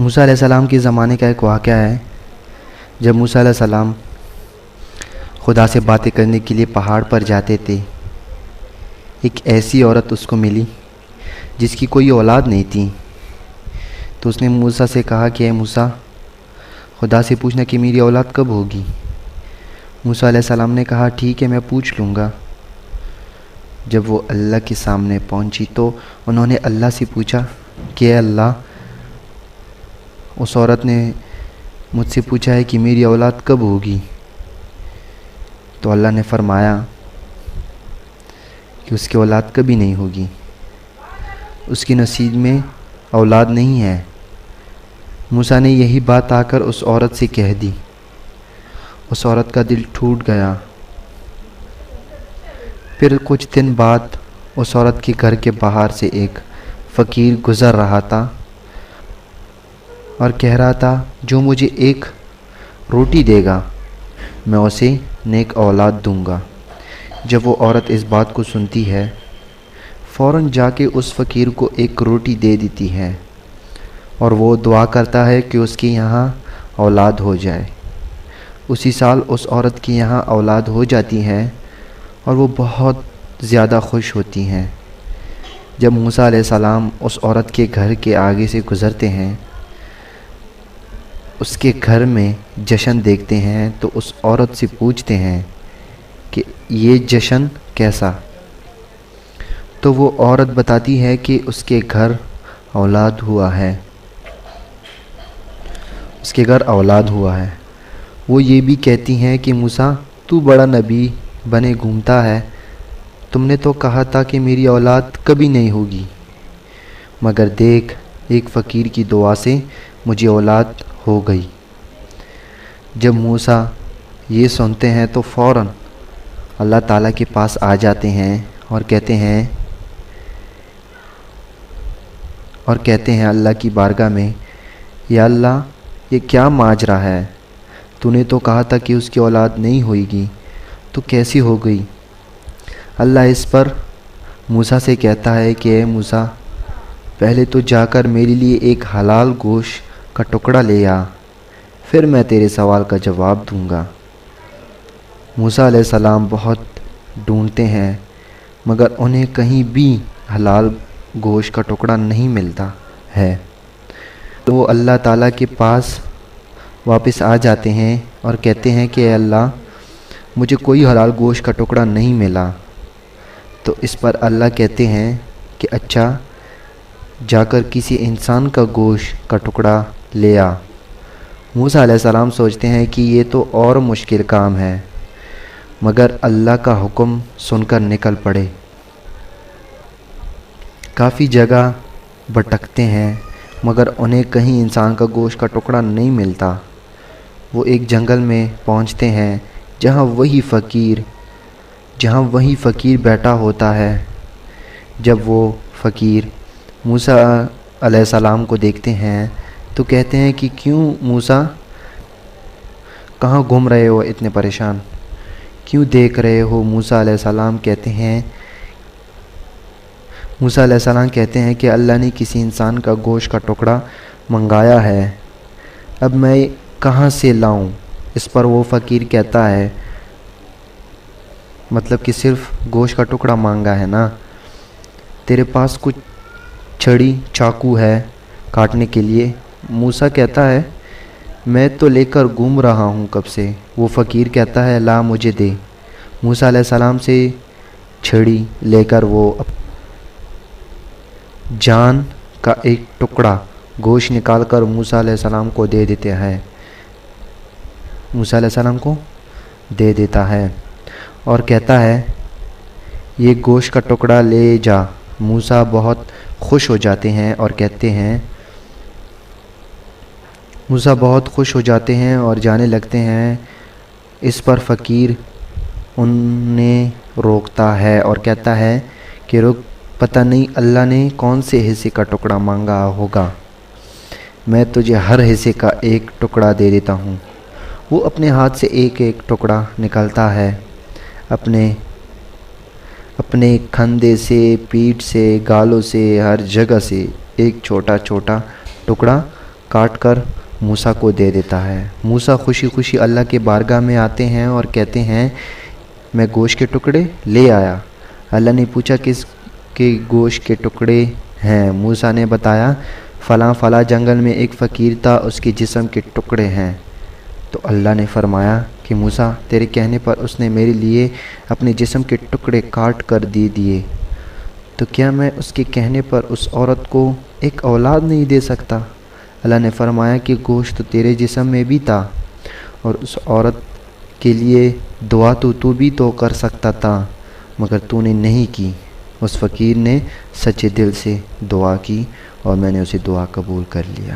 موسیٰ علیہ السلام کے زمانے کا ایک واقعہ ہے جب موسیٰ علیہ السلام خدا سے باتیں کرنے کے لیے پہاڑ پر جاتے تھے۔ ایک ایسی عورت اس کو ملی جس کی کوئی اولاد نہیں تھی، تو اس نے موسیٰ سے کہا کہ اے موسیٰ، خدا سے پوچھنا کہ میری اولاد کب ہوگی۔ موسیٰ علیہ السلام نے کہا ٹھیک ہے، میں پوچھ لوں گا۔ جب وہ اللہ کے سامنے پہنچی تو انہوں نے اللہ سے پوچھا کہ اے اللہ، اس عورت نے مجھ سے پوچھا ہے کہ میری اولاد کب ہوگی، تو اللہ نے فرمایا کہ اس کی اولاد کبھی نہیں ہوگی، اس کی نصیب میں اولاد نہیں ہے۔ موسیٰ نے یہی بات آ کر اس عورت سے کہہ دی۔ اس عورت کا دل ٹوٹ گیا۔ پھر کچھ دن بعد اس عورت کے گھر کے باہر سے ایک فقیر گزر رہا تھا اور کہہ رہا تھا جو مجھے ایک روٹی دے گا میں اسے نیک اولاد دوں گا۔ جب وہ عورت اس بات کو سنتی ہے، فوراً جا کے اس فقیر کو ایک روٹی دے دیتی ہے اور وہ دعا کرتا ہے کہ اس کے یہاں اولاد ہو جائے۔ اسی سال اس عورت کے یہاں اولاد ہو جاتی ہے اور وہ بہت زیادہ خوش ہوتی ہیں۔ جب موسیٰ علیہ السلام اس عورت کے گھر کے آگے سے گزرتے ہیں، اس کے گھر میں جشن دیکھتے ہیں تو اس عورت سے پوچھتے ہیں کہ یہ جشن کیسا؟ تو وہ عورت بتاتی ہے کہ اس کے گھر اولاد ہوا ہے، اس کے گھر اولاد ہوا ہے۔ وہ یہ بھی کہتی ہیں کہ موسیٰ، تو بڑا نبی بنے گھومتا ہے، تم نے تو کہا تھا کہ میری اولاد کبھی نہیں ہوگی، مگر دیکھ ایک فقیر کی دعا سے مجھے اولاد ہو گئی۔ جب موسیٰ یہ سنتے ہیں تو فوراً اللہ تعالیٰ کے پاس آ جاتے ہیں اور کہتے ہیں اللہ کی بارگاہ میں، یا اللہ، یہ کیا ماجرا ہے؟ تو نے تو کہا تھا کہ اس کی اولاد نہیں ہوئے گی، تو کیسی ہو گئی؟ اللہ اس پر موسیٰ سے کہتا ہے کہ اے موسیٰ، پہلے تو جا کر میرے لیے ایک حلال گوشت کا ٹکڑا لے آ، پھر میں تیرے سوال کا جواب دوں گا۔ موسیٰ علیہ السلام بہت ڈھونڈتے ہیں مگر انہیں کہیں بھی حلال گوشت کا ٹکڑا نہیں ملتا ہے، تو وہ اللہ تعالیٰ کے پاس واپس آ جاتے ہیں اور کہتے ہیں کہ اے اللہ، مجھے کوئی حلال گوشت کا ٹکڑا نہیں ملا۔ تو اس پر اللہ کہتے ہیں کہ اچھا، جا کر کسی انسان کا گوشت کا ٹکڑا لے آ۔ موسیٰ علیہ السلام سوچتے ہیں کہ یہ تو اور مشکل کام ہے، مگر اللہ کا حکم سن کر نکل پڑے۔ کافی جگہ بھٹکتے ہیں مگر انہیں کہیں انسان کا گوشت کا ٹکڑا نہیں ملتا۔ وہ ایک جنگل میں پہنچتے ہیں جہاں وہی فقیر بیٹھا ہوتا ہے۔ جب وہ فقیر موسیٰ علیہ السلام کو دیکھتے ہیں تو کہتے ہیں کہ کیوں موسیٰ، کہاں گھوم رہے ہو اتنے پریشان؟ کیوں دیکھ رہے ہو؟ موسیٰ علیہ السلام کہتے ہیں کہ اللہ نے کسی انسان کا گوشت کا ٹکڑا منگایا ہے، اب میں کہاں سے لاؤں؟ اس پر وہ فقیر کہتا ہے، مطلب کہ صرف گوشت کا ٹکڑا مانگا ہے نا، تیرے پاس کچھ چھڑی چاقو ہے کاٹنے کے لیے؟ موسیٰ کہتا ہے میں تو لے کر گھوم رہا ہوں کب سے۔ وہ فقیر کہتا ہے لا، مجھے دے۔ موسیٰ علیہ السلام سے چھڑی لے کر وہ جان کا ایک ٹکڑا گوشت نکال کر موسیٰ علیہ السلام کو دے دیتے ہیں۔ موسیٰ علیہ السلام کو دے دیتا ہے اور کہتا ہے یہ گوشت کا ٹکڑا لے جا۔ موسیٰ بہت خوش ہو جاتے ہیں اور جانے لگتے ہیں۔ اس پر فقیر انہیں روکتا ہے اور کہتا ہے کہ رک، پتہ نہیں اللہ نے کون سے حصے کا ٹکڑا مانگا ہوگا، میں تجھے ہر حصے کا ایک ٹکڑا دے دیتا ہوں۔ وہ اپنے ہاتھ سے ایک ایک ٹکڑا نکالتا ہے، اپنے کھندے سے، پیٹھ سے، گالوں سے، ہر جگہ سے ایک چھوٹا چھوٹا ٹکڑا کاٹ کر موسیٰ کو دے دیتا ہے۔ موسیٰ خوشی خوشی اللہ کے بارگاہ میں آتے ہیں اور کہتے ہیں میں گوشت کے ٹکڑے لے آیا۔ اللہ نے پوچھا کس کے گوشت کے ٹکڑے ہیں؟ موسیٰ نے بتایا فلاں فلاں جنگل میں ایک فقیر تھا، اس کے جسم کے ٹکڑے ہیں۔ تو اللہ نے فرمایا کہ موسیٰ تیرے کہنے پر اس نے میرے لیے اپنے جسم کے ٹکڑے کاٹ کر دے دیے، تو کیا میں اس کے کہنے پر اس عورت کو ایک اولاد نہیں دے سکتا؟ اللہ نے فرمایا کہ گوشت تو تیرے جسم میں بھی تھا، اور اس عورت کے لیے دعا تو بھی تو کر سکتا تھا، مگر تو نے نہیں کی۔ اس فقیر نے سچے دل سے دعا کی اور میں نے اسے دعا قبول کر لیا۔